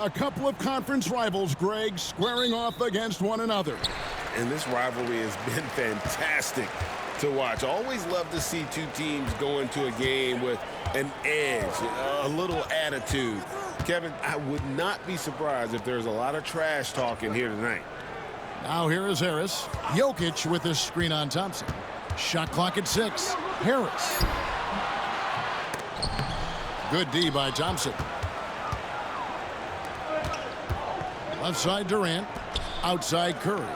A couple of conference rivals, Greg, squaring off against one another. And this rivalry has been fantastic to watch. Always love to see two teams go into a game with an edge, a little attitude. Kevin, I would not be surprised if there's a lot of trash talking here tonight. Now here is Harris. Jokic with this screen on Thompson. Shot clock at 6. Harris. Good D by Thompson. Left side Durant. Outside Curry.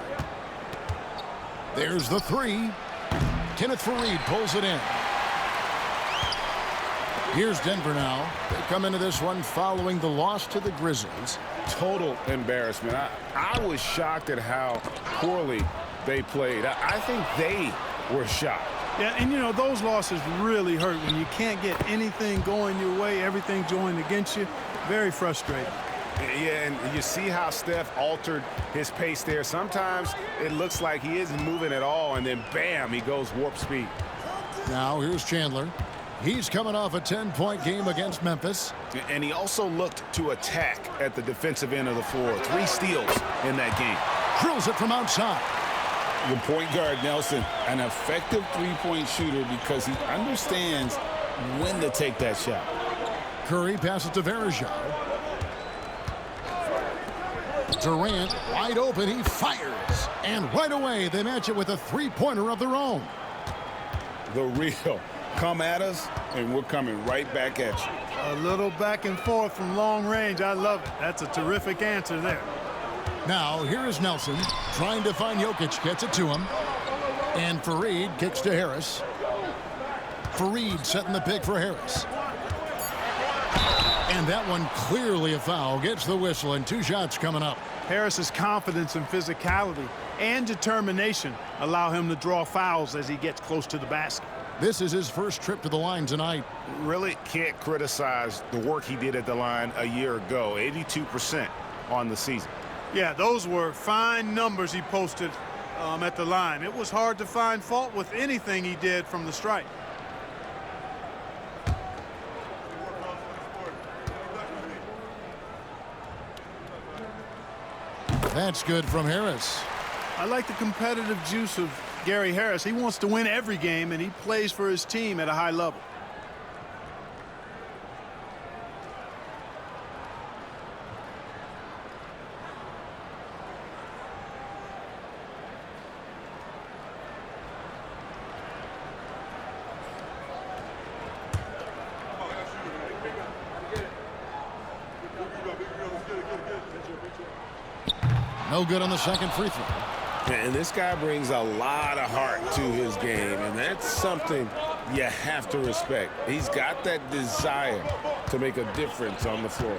There's the 3. Kenneth Faried pulls it in. Here's Denver now. They come into this one following the loss to the Grizzlies. Total embarrassment. I was shocked at how poorly they played. I think they were shocked. Yeah, and you know, those losses really hurt when you can't get anything going your way, everything's going against you. Very frustrating. Yeah, and you see how Steph altered his pace there. Sometimes it looks like he isn't moving at all, and then bam, he goes warp speed. Now here's Chandler. He's coming off a 10-point game against Memphis. And he also looked to attack at the defensive end of the floor. 3 steals in that game. Drills it from outside. The point guard, Nelson, an effective three-point shooter because he understands when to take that shot. Curry passes to Varejao. Durant wide open. He fires. And right away, they match it with a three-pointer of their own. The real. Come at us, and we're coming right back at you. A little back and forth from long range. I love it. That's a terrific answer there. Now, here is Nelson trying to find Jokic. Gets it to him. And Faried kicks to Harris. Faried setting the pick for Harris. And that one clearly a foul. Gets the whistle, and 2 shots coming up. Harris's confidence and physicality and determination allow him to draw fouls as he gets close to the basket. This is his first trip to the line tonight. Really can't criticize the work he did at the line a year ago. 82% on the season. Yeah, those were fine numbers he posted at the line. It was hard to find fault with anything he did from the stripe. That's good from Harris. I like the competitive juice of Gary Harris. He wants to win every game, and he plays for his team at a high level. No good on the second free throw. And this guy brings a lot of heart to his game, and that's something you have to respect. He's got that desire to make a difference on the floor.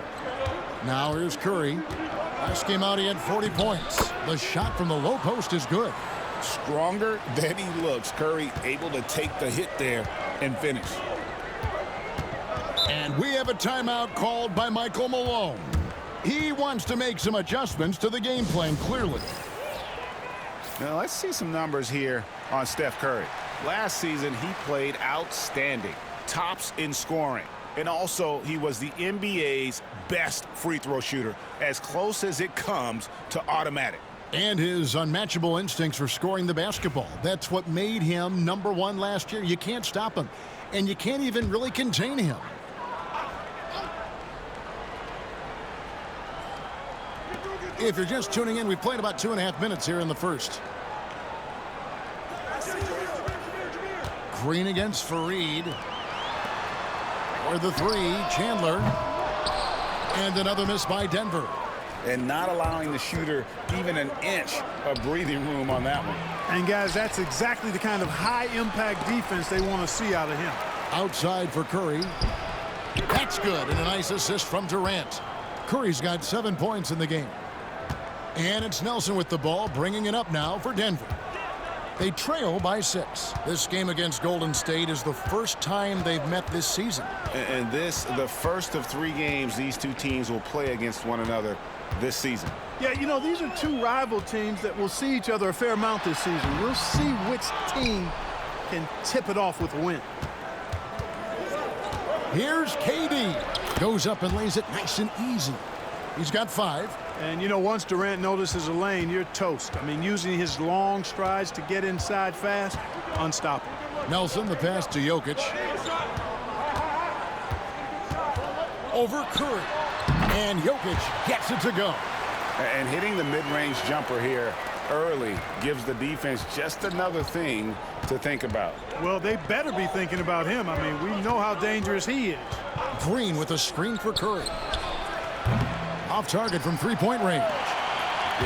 Now here's Curry. Last game out, he had 40 points. The shot from the low post is good. Stronger than he looks. Curry able to take the hit there and finish. And we have a timeout called by Michael Malone. He wants to make some adjustments to the game plan, clearly. Now, let's see some numbers here on Steph Curry. Last season, he played outstanding. Tops in scoring. And also, he was the NBA's best free throw shooter, as close as it comes to automatic. And his unmatchable instincts for scoring the basketball. That's what made him #1 last year. You can't stop him. And you can't even really contain him. If you're just tuning in, we've played about 2.5 minutes here in the first. Green against Faried. For the 3, Chandler. And another miss by Denver. And not allowing the shooter even an inch of breathing room on that one. And, guys, that's exactly the kind of high-impact defense they want to see out of him. Outside for Curry. That's good, and a nice assist from Durant. Curry's got 7 points in the game. And it's Nelson with the ball, bringing it up now for Denver. They trail by 6. This game against Golden State is the first time they've met this season. And this, the first of 3 games these two teams will play against one another this season. Yeah, you know, these are 2 rival teams that will see each other a fair amount this season. We'll see which team can tip it off with a win. Here's KD. Goes up and lays it nice and easy. He's got 5. And, you know, once Durant notices a lane, you're toast. I mean, using his long strides to get inside fast, unstoppable. Nelson, the pass to Jokic. Over Curry. And Jokic gets it to go. And hitting the mid-range jumper here early gives the defense just another thing to think about. Well, they better be thinking about him. I mean, we know how dangerous he is. Green with a screen for Curry. Off target from three-point range.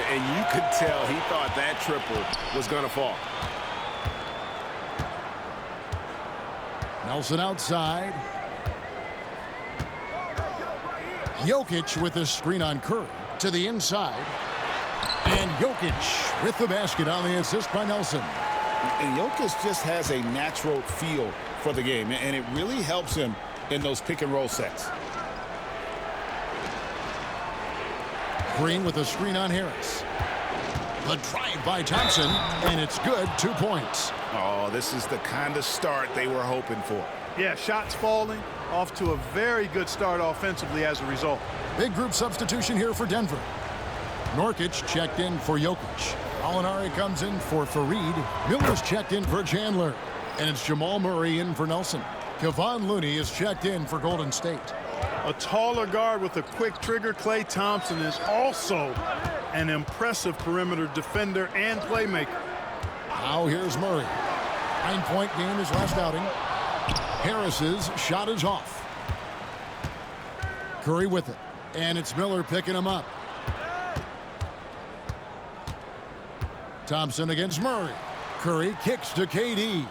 And you could tell he thought that triple was going to fall. Nelson outside. Jokic with a screen on Curry to the inside. And Jokic with the basket on the assist by Nelson. And Jokic just has a natural feel for the game, and it really helps him in those pick-and-roll sets. Green with a screen on Harris. The drive by Thompson, and it's good. 2 points. Oh, this is the kind of start they were hoping for. Yeah, shots falling, off to a very good start offensively as a result. Big group substitution here for Denver. Nurkic checked in for Jokic. Gallinari comes in for Fareed. Miller's checked in for Chandler. And it's Jamal Murray in for Nelson. Kevon Looney is checked in for Golden State. A taller guard with a quick trigger, Klay Thompson, is also an impressive perimeter defender and playmaker. Now here's Murray. 9-point game his last outing. Harris's shot is off. Curry with it. And it's Miller picking him up. Thompson against Murray. Curry kicks to KD.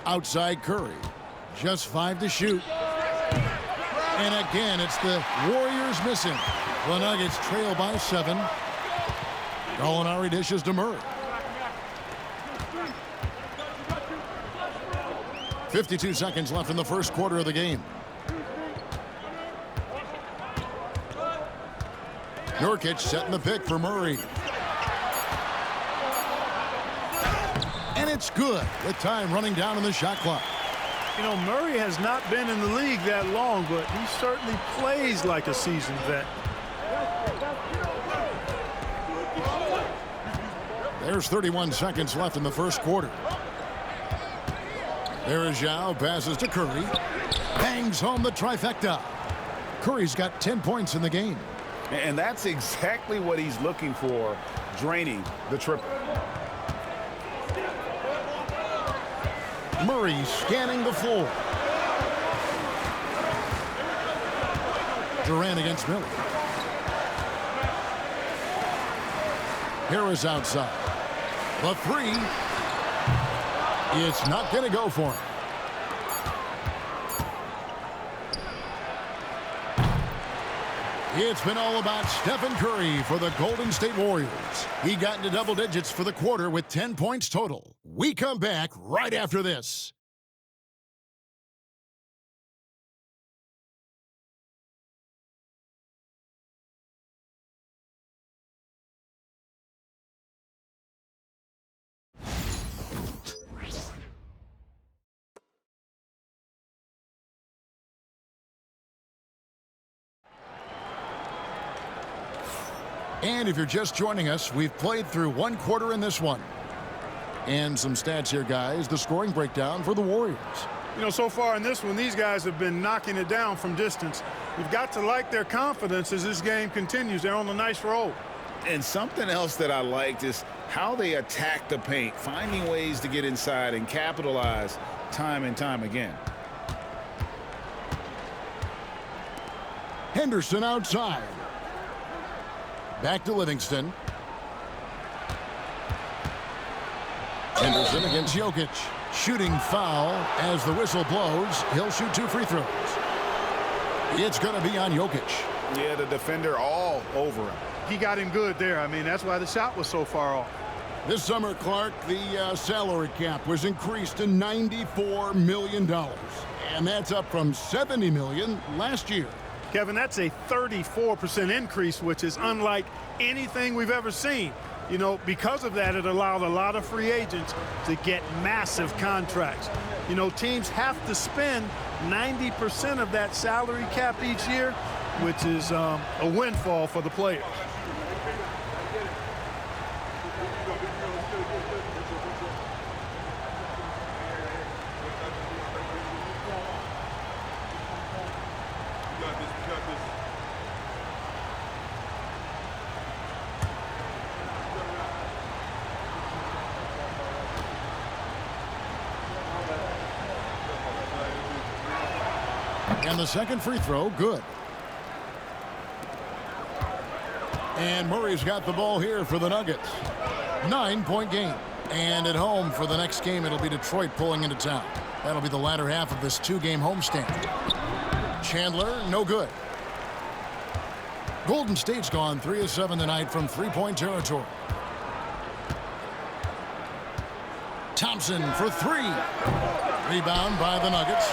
Outside Curry. Just 5 to shoot. And again, it's the Warriors missing. The Nuggets trail by 7. Gallinari dishes to Murray. 52 seconds left in the first quarter of the game. Nurkic setting the pick for Murray. And it's good with time running down on the shot clock. You know, Murray has not been in the league that long, but he certainly plays like a seasoned vet. There's 31 seconds left in the first quarter. There is Zhao, passes to Curry. Bangs home the trifecta. Curry's got 10 points in the game. And that's exactly what he's looking for, draining the triple. Murray scanning the floor. Durant against Miller. Harris outside. The 3. It's not going to go for him. It's been all about Stephen Curry for the Golden State Warriors. He got into double digits for the quarter with 10 points total. We come back right after this. And if you're just joining us, we've played through one quarter in this one. And some stats here, guys. The scoring breakdown for the Warriors. You know, so far in this one, these guys have been knocking it down from distance. You've got to like their confidence as this game continues. They're on a nice roll. And something else that I liked is how they attack the paint, finding ways to get inside and capitalize time and time again. Henderson outside. Back to Livingston. Henderson against Jokic. Shooting foul as the whistle blows. He'll shoot 2 free throws. It's going to be on Jokic. Yeah, the defender all over him. He got him good there. I mean, that's why the shot was so far off. This summer, Clark, the salary cap was increased to $94 million. And that's up from $70 million last year. Kevin, that's a 34% increase, which is unlike anything we've ever seen. You know, because of that, it allowed a lot of free agents to get massive contracts. You know, teams have to spend 90% of that salary cap each year, which is a windfall for the players. And the second free throw, good. And Murray's got the ball here for the Nuggets. 9-point game. And at home for the next game, it'll be Detroit pulling into town. That'll be the latter half of this two-game homestand. Chandler, no good. Golden State's gone 3 of 7 tonight from three-point territory. Thompson for three. Rebound by the Nuggets.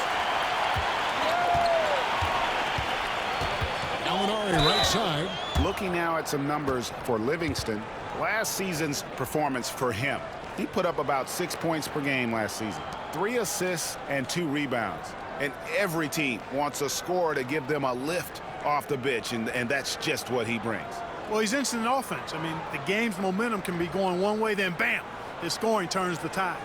Gallinari right side. Looking now at some numbers for Livingston. Last season's performance for him. He put up about 6 points per game last season. 3 assists and 2 rebounds. And every team wants a scorer to give them a lift off the bench, and that's just what he brings. Well, he's instant offense. I mean, the game's momentum can be going one way, then bam, his scoring turns the tide.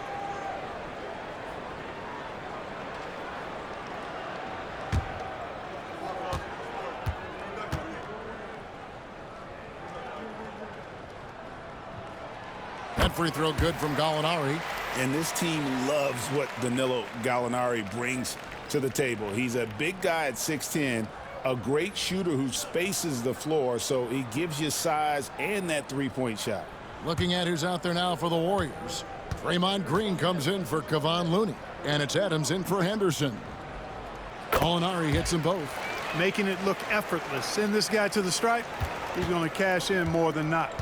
That free throw good from Gallinari. And this team loves what Danilo Gallinari brings to the table. He's a big guy at 6'10", a great shooter who spaces the floor, so he gives you size and that three-point shot. Looking at who's out there now for the Warriors. Draymond Green comes in for Kevon Looney. And it's Adams in for Henderson. Gallinari hits them both. Making it look effortless. Send this guy to the stripe, he's going to cash in more than not.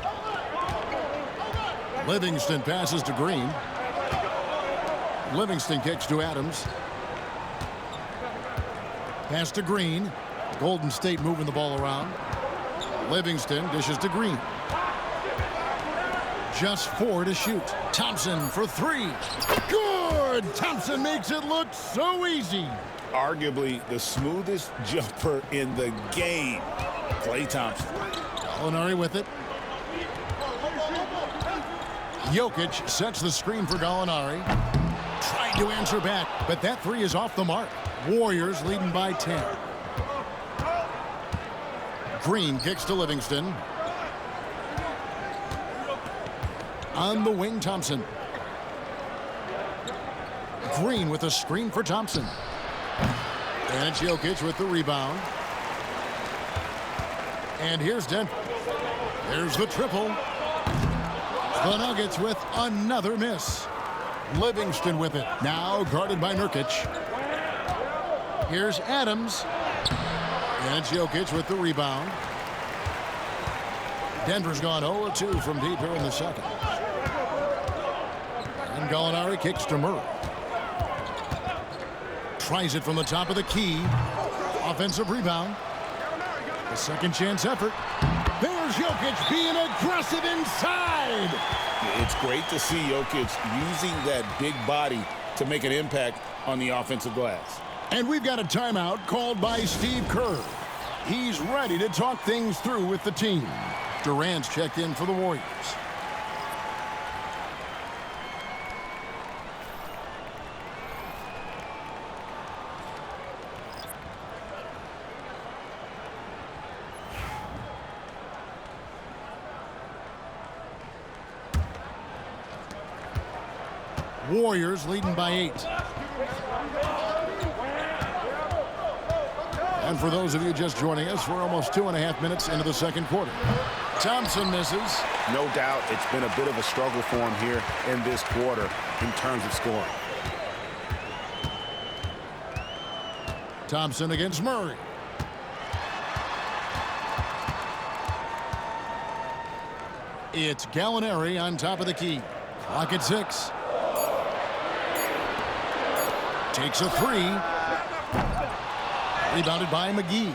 Livingston passes to Green. Livingston kicks to Adams. Pass to Green. Golden State moving the ball around. Livingston dishes to Green. Just 4 to shoot. Thompson for 3. Good! Thompson makes it look so easy. Arguably the smoothest jumper in the game. Klay Thompson. Gallinari with it. Jokic sets the screen for Gallinari. Tried to answer back, but that 3 is off the mark. Warriors leading by 10. Green kicks to Livingston. On the wing, Thompson. Green with a screen for Thompson. And it's Jokic with the rebound. And here's Denver. There's the triple. The Nuggets with another miss. Livingston with it. Now guarded by Nurkic. Here's Adams. And it's Jokic with the rebound. Denver's gone 0-2 from deep here in the second. And Gallinari kicks to Murray. Tries it from the top of the key. Offensive rebound. A second chance effort. There's Jokic being aggressive inside. It's great to see Jokic using that big body to make an impact on the offensive glass. And we've got a timeout called by Steve Kerr. He's ready to talk things through with the team. Durant's checked in for the Warriors. Warriors leading by 8. And for those of you just joining us, we're almost 2.5 minutes into the second quarter. Thompson misses. No doubt it's been a bit of a struggle for him here in this quarter in terms of scoring. Thompson against Murray. It's Gallinari on top of the key. Clock at 6. Takes a 3. Rebounded by McGee.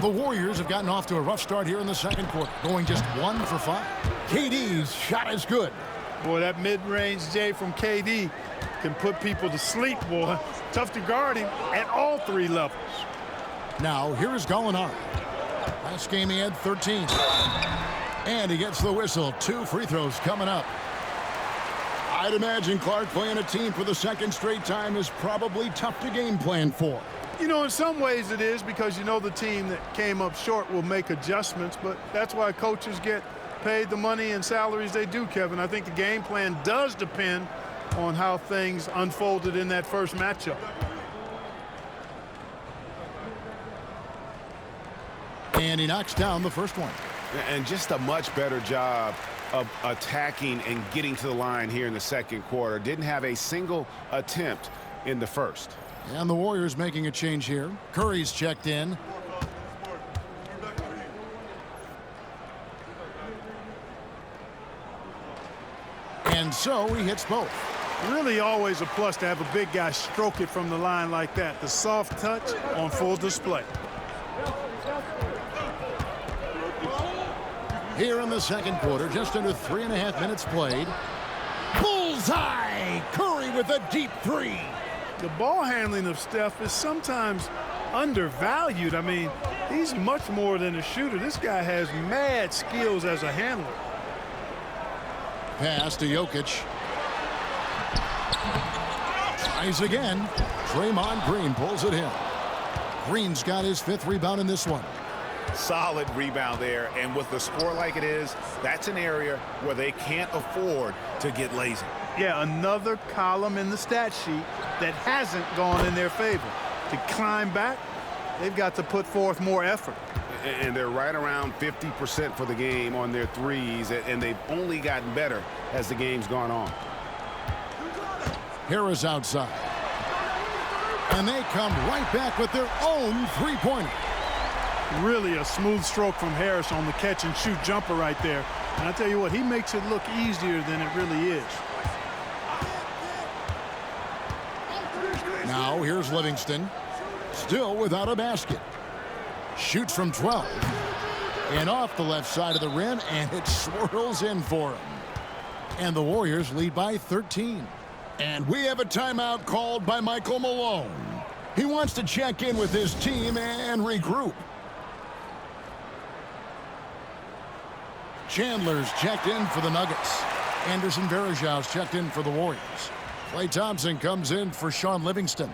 The Warriors have gotten off to a rough start here in the second quarter, going just 1 for 5. KD's shot is good. Boy, that mid-range J from KD can put people to sleep, boy. Tough to guard him at all 3 levels. Now, here is Gallinari. Last game he had 13. And he gets the whistle. 2 free throws coming up. I'd imagine Clark playing a team for the 2nd straight time is probably tough to game plan for. You know, in some ways it is, because you know the team that came up short will make adjustments, but that's why coaches get paid the money and salaries they do, Kevin. I think the game plan does depend on how things unfolded in that first matchup. And he knocks down the first one. And just a much better job of attacking and getting to the line here in the 2nd quarter. Didn't have a single attempt in the first. And the Warriors making a change here. Curry's checked in. And so he hits both. Really always a plus to have a big guy stroke it from the line like that. The soft touch on full display. Here in the 2nd quarter, just under 3.5 minutes played. Bullseye! Curry with a deep 3. The ball handling of Steph is sometimes undervalued. I mean, he's much more than a shooter. This guy has mad skills as a handler. Pass to Jokic. Tries again. Draymond Green pulls it in. Green's got his 5th rebound in this one. Solid rebound there, and with the score like it is, that's an area where they can't afford to get lazy. Yeah, another column in the stat sheet that hasn't gone in their favor. To climb back, they've got to put forth more effort. And they're right around 50% for the game on their threes, and they've only gotten better as the game's gone on. Harris outside. And they come right back with their own 3-pointer. Really a smooth stroke from Harris on the catch-and-shoot jumper right there. And I tell you what, he makes it look easier than it really is. Now here's Livingston. Still without a basket. Shoots from 12. And off the left side of the rim, and it swirls in for him. And the Warriors lead by 13. And we have a timeout called by Michael Malone. He wants to check in with his team and regroup. Chandler's checked in for the Nuggets. Anderson Varejão's checked in for the Warriors. Klay Thompson comes in for Shaun Livingston.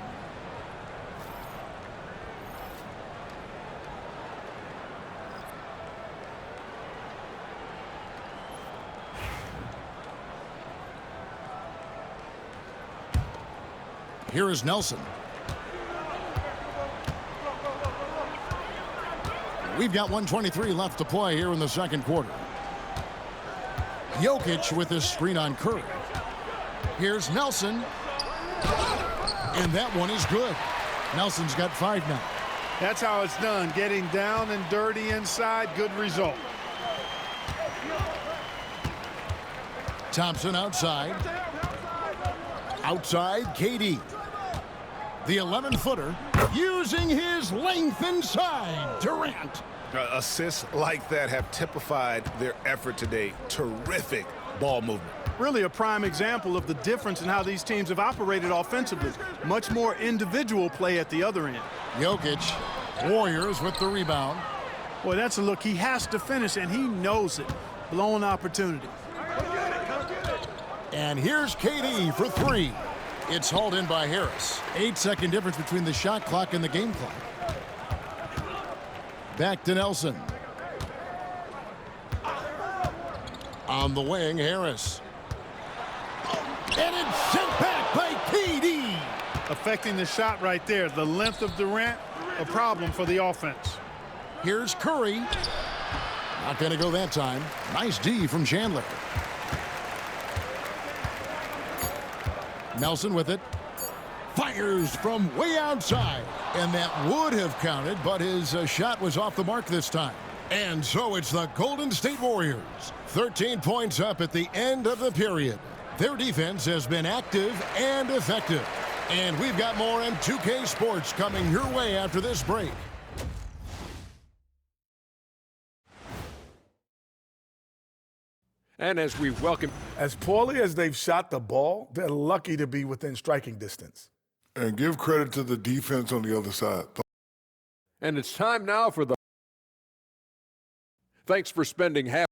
Here is Nelson. We've got 1:23 left to play here in the 2nd quarter. Jokic with his screen on Curry. Here's Nelson. And that one is good. Nelson's got 5 now. That's how it's done. Getting down and dirty inside. Good result. Thompson outside. Outside, KD. The 11-footer using his length inside. Durant. Assists like that have typified their effort today. Terrific ball movement. Really a prime example of the difference in how these teams have operated offensively. Much more individual play at the other end. Jokic, Warriors with the rebound. Boy, that's a look he has to finish, and he knows it. Blown opportunity. And here's KD for 3. It's hauled in by Harris. 8-second difference between the shot clock and the game clock. Back to Nelson. On the wing, Harris. And it's sent back by KD. Affecting the shot right there. The length of Durant, a problem for the offense. Here's Curry. Not going to go that time. Nice D from Chandler. Nelson with it. Fires from way outside. And that would have counted, but his shot was off the mark this time. And so it's the Golden State Warriors. 13 points up at the end of the period. Their defense has been active and effective. And we've got more in 2K Sports coming your way after this break. And as we welcome... As poorly as they've shot the ball, they're lucky to be within striking distance. And give credit to the defense on the other side. And it's time now for the... Thanks for spending half...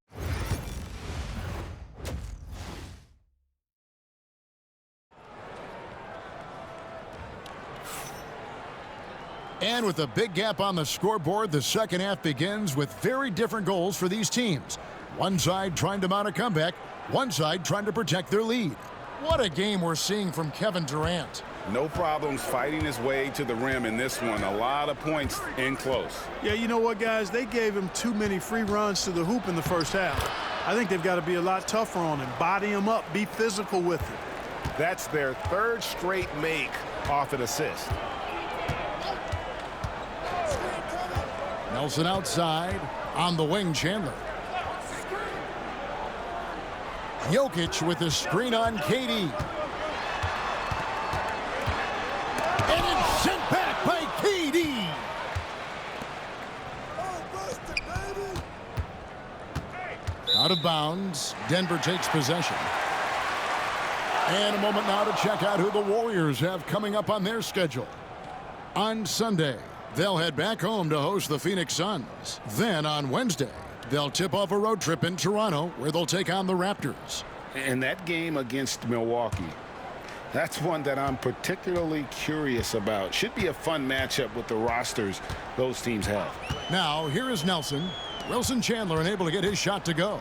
And with a big gap on the scoreboard, the second half begins with very different goals for these teams. One side trying to mount a comeback, one side trying to protect their lead. What a game we're seeing from Kevin Durant. No problems fighting his way to the rim in this one. A lot of points in close. Yeah, you know what, guys? They gave him too many free runs to the hoop in the first half. I think they've got to be a lot tougher on him. Body him up. Be physical with him. That's their third straight make off an assist. Nelson outside. On the wing, Chandler. Jokic with the screen on KD. And it's sent back by KD. Out of bounds. Denver takes possession. And a moment now to check out who the Warriors have coming up on their schedule. On Sunday, they'll head back home to host the Phoenix Suns. Then on Wednesday, they'll tip off a road trip in Toronto where they'll take on the Raptors. And that game against Milwaukee, that's one that I'm particularly curious about. Should be a fun matchup with the rosters those teams have. Now, here is Nelson. Wilson Chandler unable to get his shot to go.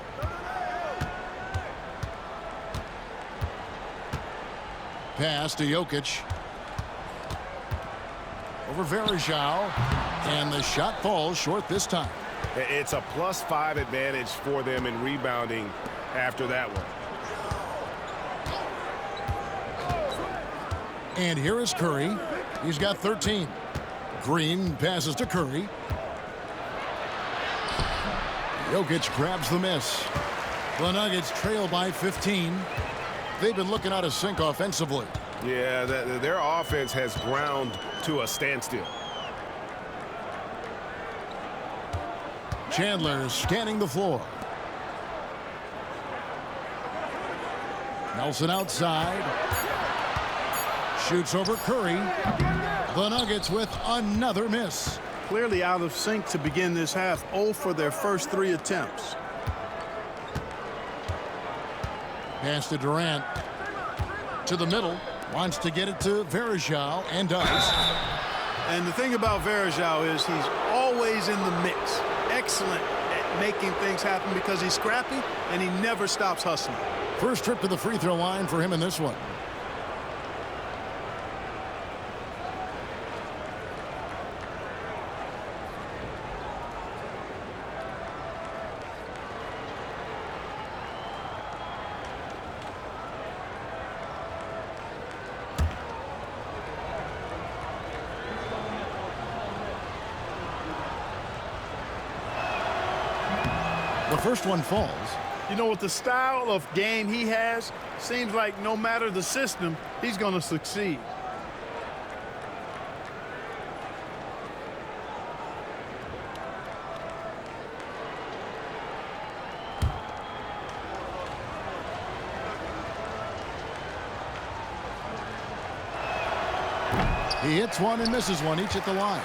Pass to Jokic. Over Varejao. And the shot falls short this time. It's a +5 advantage for them in rebounding after that one. And here is Curry. He's got 13. Green passes to Curry. Jokic grabs the miss. The Nuggets trail by 15. They've been looking out of sync offensively. Yeah, their offense has ground to a standstill. Chandler scanning the floor. Nelson outside. Shoots over Curry. The Nuggets with another miss. Clearly out of sync to begin this half. 0 for their first 3 attempts. Pass to Durant. To the middle. Wants to get it to Varejao and does. And the thing about Varejao is he's always in the mix. Excellent at making things happen because he's scrappy and he never stops hustling. First trip to the free throw line for him in this one. The first one falls. You know, with the style of game he has, seems like no matter the system, he's going to succeed. He hits one and misses one, each at the line.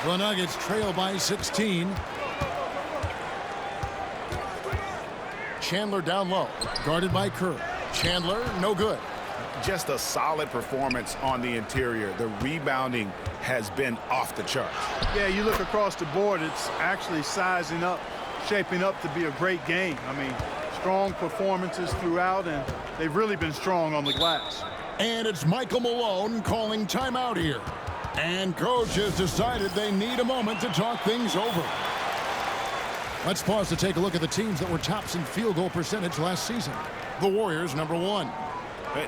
The Nuggets trail by 16. Chandler down low, guarded by Curry. Chandler, no good. Just a solid performance on the interior. The rebounding has been off the charts. Yeah, you look across the board, it's actually sizing up, shaping up to be a great game. I mean, strong performances throughout, and they've really been strong on the glass. And it's Michael Malone calling timeout here. And coach has decided they need a moment to talk things over. Let's pause to take a look at the teams that were tops in field goal percentage last season. The Warriors, number 1.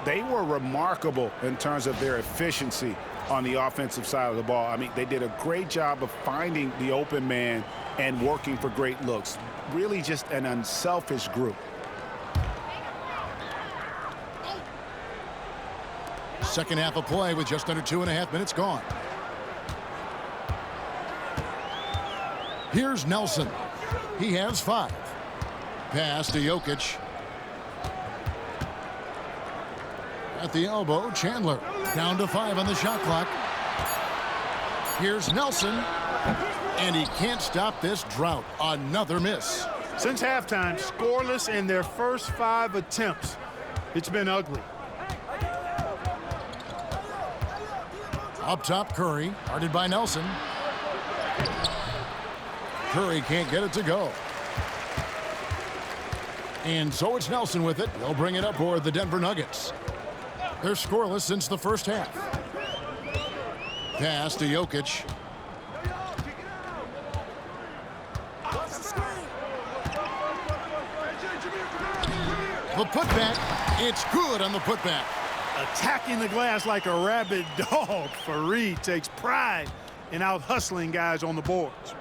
They were remarkable in terms of their efficiency on the offensive side of the ball. I mean, they did a great job of finding the open man and working for great looks. Really just an unselfish group. Second half of play with just under 2.5 minutes gone. Here's Nelson. He has 5. Pass to Jokic. At the elbow, Chandler. Down to 5 on the shot clock. Here's Nelson. And he can't stop this drought. Another miss. Since halftime, scoreless in their first 5 attempts. It's been ugly. Up top, Curry. Guarded by Nelson. Curry can't get it to go. And so it's Nelson with it. They'll bring it up for the Denver Nuggets. They're scoreless since the first half. Pass to Jokic. The putback. It's good on the putback. Attacking the glass like a rabid dog, Fareed takes pride in out-hustling guys on the boards.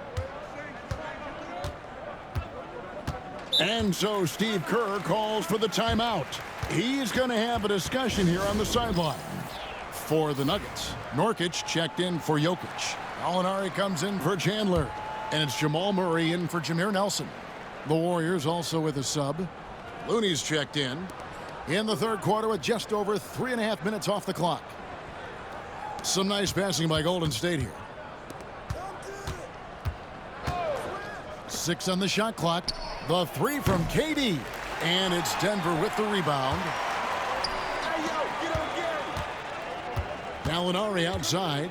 And so Steve Kerr calls for the timeout. He's going to have a discussion here on the sideline. For the Nuggets, Nurkic checked in for Jokic. Gallinari comes in for Chandler. And it's Jamal Murray in for Jameer Nelson. The Warriors also with a sub. Looney's checked in the third quarter with just over 3.5 minutes off the clock. Some nice passing by Golden State here. 6 on the shot clock. The 3 from KD. And it's Denver with the rebound. Gallinari outside.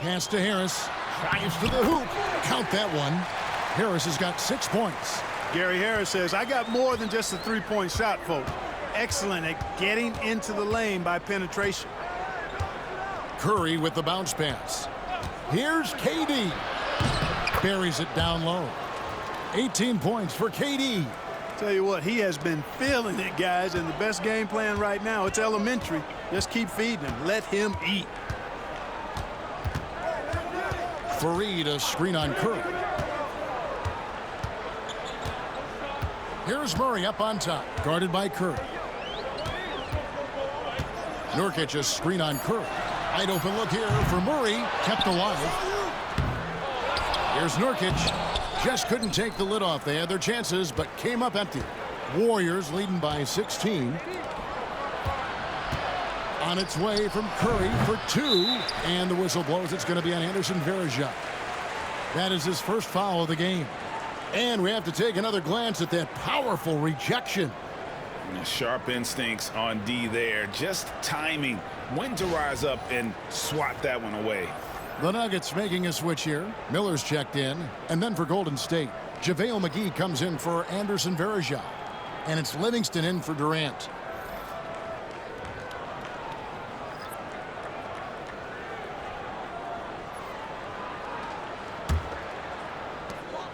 Pass to Harris. Drives to the hoop. Count that one. Harris has got 6 points. Gary Harris says, I got more than just a three-point shot, folks. Excellent at getting into the lane by penetration. Curry with the bounce pass. Here's KD. Buries it down low. 18 points for KD. Tell you what, he has been feeling it, guys, and the best game plan right now, it's elementary. Just keep feeding him. Let him eat. Fareed, a screen on Curry. Here's Murray up on top, guarded by Curry. Nurkic, a screen on Curry. Wide open look here for Murray, kept alive. Here's Nurkic. Just couldn't take the lid off. They had their chances, but came up empty. Warriors leading by 16. On its way from Curry for 2. And the whistle blows. It's going to be on Anderson Varejao. That is his first foul of the game. And we have to take another glance at that powerful rejection. Sharp instincts on D there. Just timing when to rise up and swat that one away. The Nuggets making a switch here. Miller's checked in. And then for Golden State, JaVale McGee comes in for Anderson Varejao. And it's Livingston in for Durant.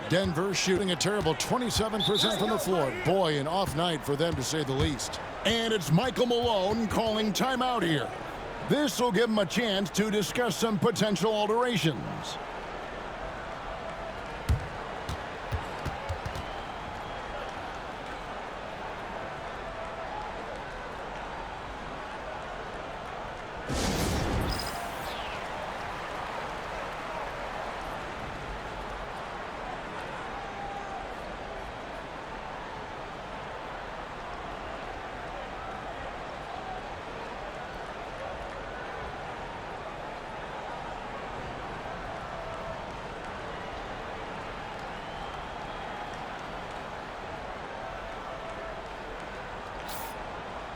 Denver shooting a terrible 27% from the floor. Boy, an off night for them to say the least. And it's Michael Malone calling timeout here. This will give him a chance to discuss some potential alterations.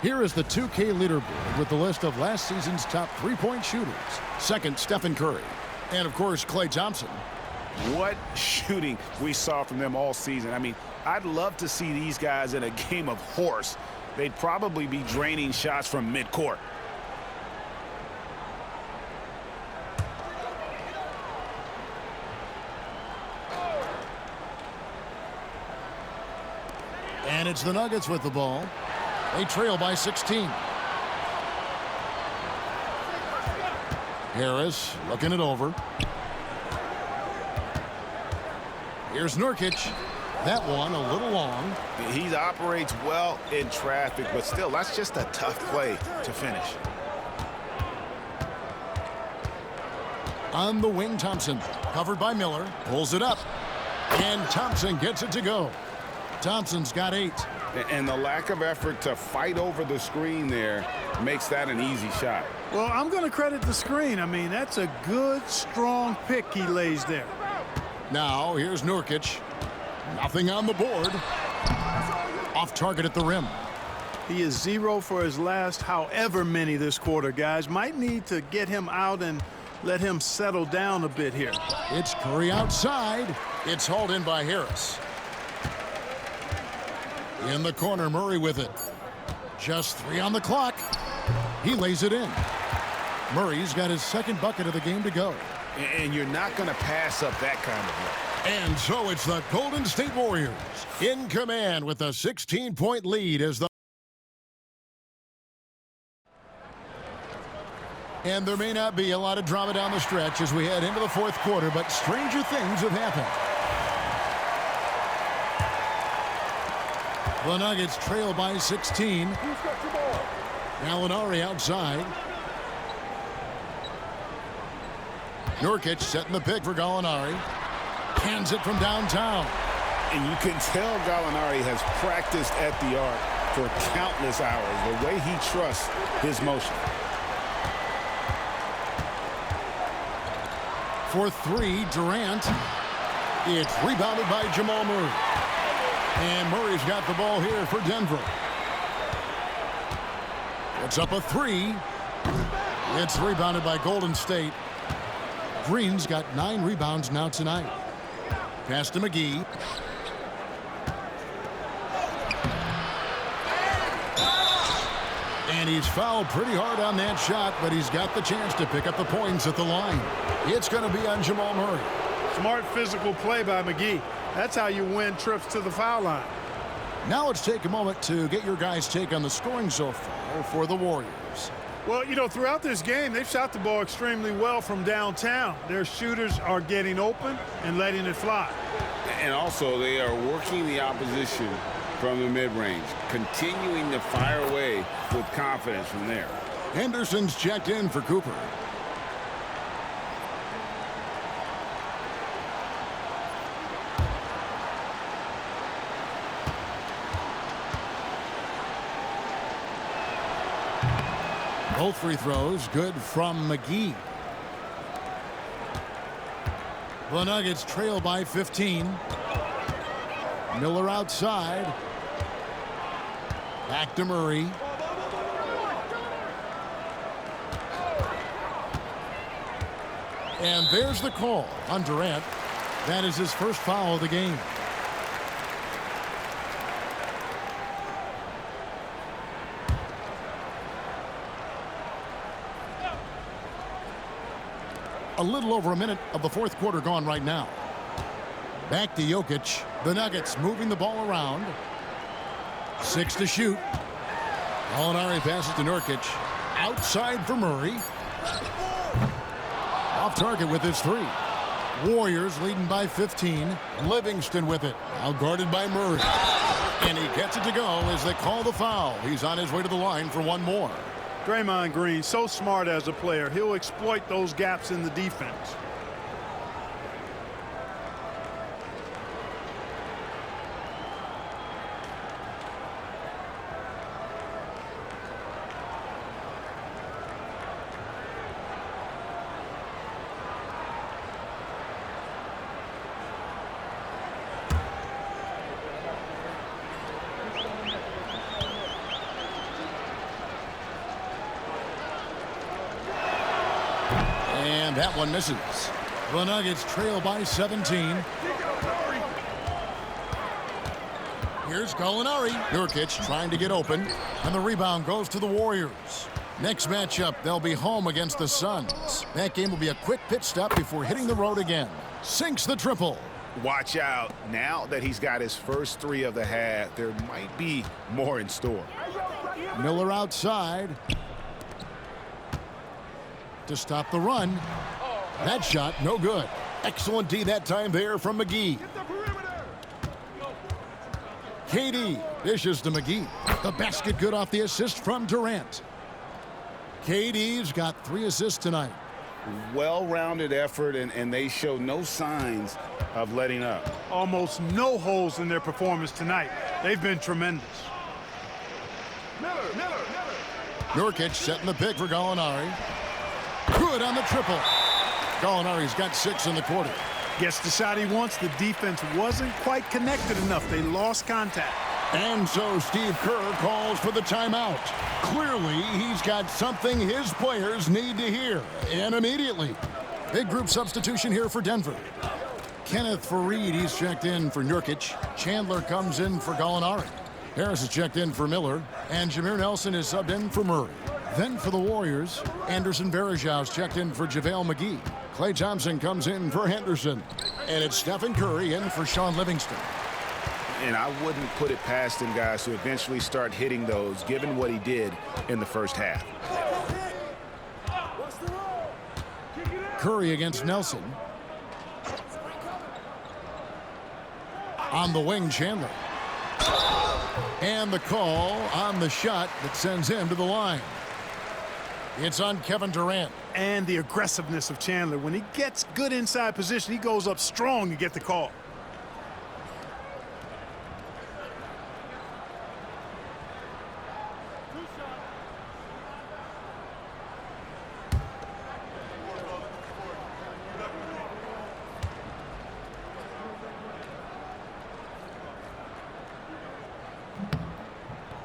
Here is the 2K leaderboard with the list of last season's top three-point shooters. Second, Stephen Curry. And, of course, Klay Thompson. What shooting we saw from them all season. I mean, I'd love to see these guys in a game of horse. They'd probably be draining shots from midcourt. And it's the Nuggets with the ball. They trail by 16. Harris looking it over. Here's Nurkic. That one a little long. He operates well in traffic, but still, that's just a tough play to finish. On the wing, Thompson. Covered by Miller. Pulls it up. And Thompson gets it to go. Thompson's got 8. And the lack of effort to fight over the screen there makes that an easy shot. Well, I'm going to credit the screen. I mean, that's a good, strong pick he lays there. Now, here's Nurkic. Nothing on the board. Off target at the rim. He is 0 for his last however many this quarter, guys. Might need to get him out and let him settle down a bit here. It's Curry outside. It's hauled in by Harris. In the corner, Murray with it. Just 3 on the clock. He lays it in. Murray's got his second bucket of the game to go. And you're not going to pass up that kind of look. And so it's the Golden State Warriors in command with a 16-point lead as the... And there may not be a lot of drama down the stretch as we head into the fourth quarter, but stranger things have happened. The Nuggets trail by 16. Gallinari outside. Nurkic setting the pick for Gallinari. Hands it from downtown. And you can tell Gallinari has practiced at the arc for countless hours, the way he trusts his motion. For 3, Durant. It's rebounded by Jamal Murray. And Murray's got the ball here for Denver. It's up a 3. It's rebounded by Golden State. Green's got 9 rebounds now tonight. Pass to McGee. And he's fouled pretty hard on that shot, but he's got the chance to pick up the points at the line. It's going to be on Jamal Murray. Smart physical play by McGee. That's how you win trips to the foul line. Now let's take a moment to get your guys' take on the scoring so far for the Warriors. Well, you know, throughout this game, they've shot the ball extremely well from downtown. Their shooters are getting open and letting it fly. And also, they are working the opposition from the mid-range, continuing to fire away with confidence from there. Henderson's checked in for Cooper. Both free throws good from McGee. The Nuggets trail by 15. Miller outside. Back to Murray. And there's the call on Durant. That is his first foul of the game. A little over a minute of the fourth quarter gone right now. Back to Jokic. The Nuggets moving the ball around. 6 to shoot. Gallinari passes to Nurkic. Outside for Murray. Off target with his 3. Warriors leading by 15. Livingston with it. Now guarded by Murray. And he gets it to go as they call the foul. He's on his way to the line for one more. Draymond Green, so smart as a player. He'll exploit those gaps in the defense. And that one misses. The Nuggets trail by 17. Here's Gallinari. Nurkic trying to get open. And the rebound goes to the Warriors. Next matchup, they'll be home against the Suns. That game will be a quick pit stop before hitting the road again. Sinks the triple. Watch out. Now that he's got his first 3 of the half, there might be more in store. Miller outside. To stop the run. That shot, no good. Excellent D that time there from McGee. KD dishes to McGee. The basket good off the assist from Durant. KD's got 3 assists tonight. well-rounded effort, and they show no signs of letting up. Almost no holes in their performance tonight. They've been tremendous. Nurkic setting the pick for Gallinari. Good on the triple. Gallinari's got 6 in the quarter. Gets the shot he wants. The defense wasn't quite connected enough. They lost contact. And so Steve Kerr calls for the timeout. Clearly, he's got something his players need to hear, and immediately. Big group substitution here for Denver. Kenneth Faried, he's checked in for Nurkic. Chandler comes in for Gallinari. Harris is checked in for Miller, and Jameer Nelson is subbed in for Murray. Then for the Warriors, Anderson Varejau's checked in for JaVale McGee. Klay Thompson comes in for Henderson. And it's Stephen Curry in for Shaun Livingston. And I wouldn't put it past him, guys, to eventually start hitting those, given what he did in the first half. Curry against Nelson. On the wing, Chandler. And the call on the shot that sends him to the line. It's on Kevin Durant. And the aggressiveness of Chandler. When he gets good inside position, he goes up strong to get the call.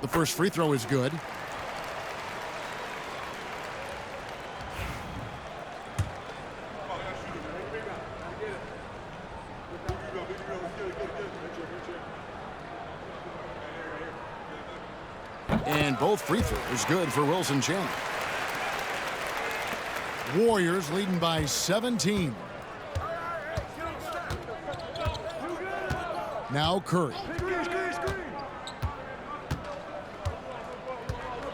The first free throw is good. And both free throws good for Wilson Chandler. Warriors leading by 17. Now Curry.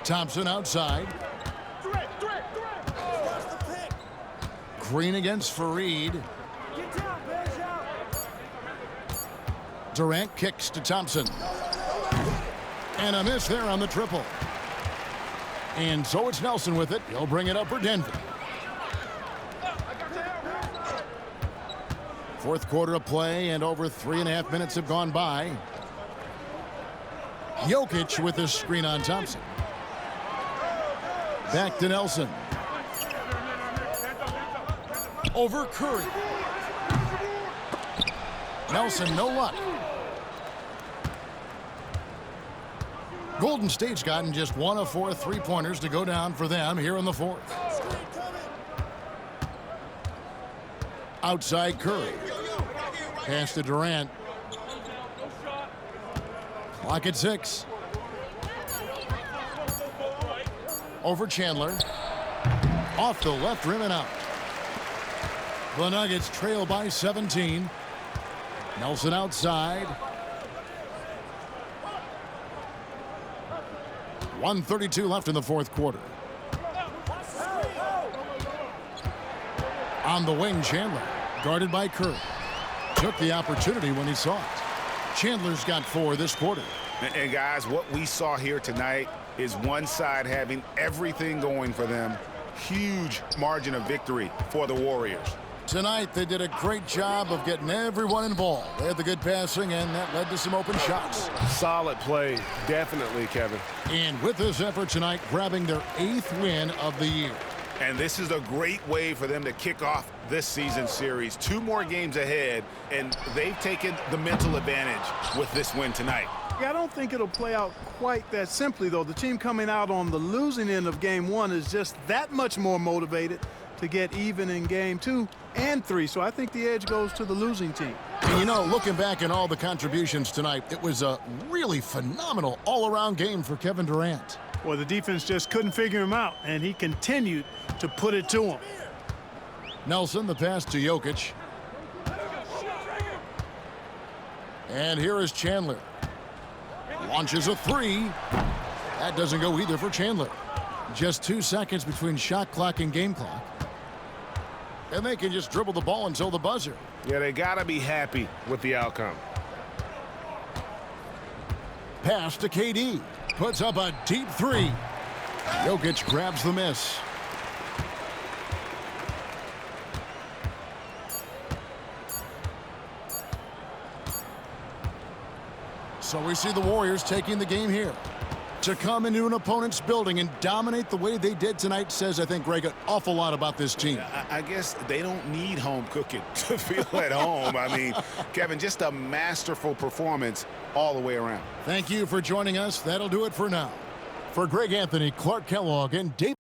Thompson outside. Green against Faried. Durant kicks to Thompson. And a miss there on the triple. And so it's Nelson with it. He'll bring it up for Denver. Fourth quarter of play, and over 3.5 minutes have gone by. Jokic with his screen on Thompson. Back to Nelson. Over Curry. Nelson, no luck. Golden State's gotten just 1 of 4 3-pointers to go down for them here in the fourth. Outside Curry. Pass to Durant. Clock at 6. Over Chandler. Off the left rim and out. The Nuggets trail by 17. Nelson outside. 1:32 left in the fourth quarter. On the wing, Chandler. Guarded by Curry. Took the opportunity when he saw it. Chandler's got 4 this quarter. And guys, what we saw here tonight is one side having everything going for them. Huge margin of victory for the Warriors. Tonight, they did a great job of getting everyone involved. They had the good passing, and that led to some open shots. Solid play, definitely, Kevin. And with this effort tonight, grabbing their 8th win of the year. And this is a great way for them to kick off this season series. 2 more games ahead, and they've taken the mental advantage with this win tonight. Yeah, I don't think it'll play out quite that simply, though. The team coming out on the losing end of game 1 is just that much more motivated to get even in game 2 and 3. So I think the edge goes to the losing team. And you know, looking back at all the contributions tonight, it was a really phenomenal all-around game for Kevin Durant. Well, the defense just couldn't figure him out, and he continued to put it to him. Nelson, the pass to Jokic. And here is Chandler. Launches a 3. That doesn't go either for Chandler. Just 2 seconds between shot clock and game clock. And they can just dribble the ball until the buzzer. Yeah, they got to be happy with the outcome. Pass to KD. Puts up a deep 3. Jokic grabs the miss. So we see the Warriors taking the game here. To come into an opponent's building and dominate the way they did tonight says, I think, Greg, an awful lot about this team. I guess they don't need home cooking to feel at home. I mean, Kevin, just a masterful performance all the way around. Thank you for joining us. That'll do it for now. For Greg Anthony, Clark Kellogg, and Dave.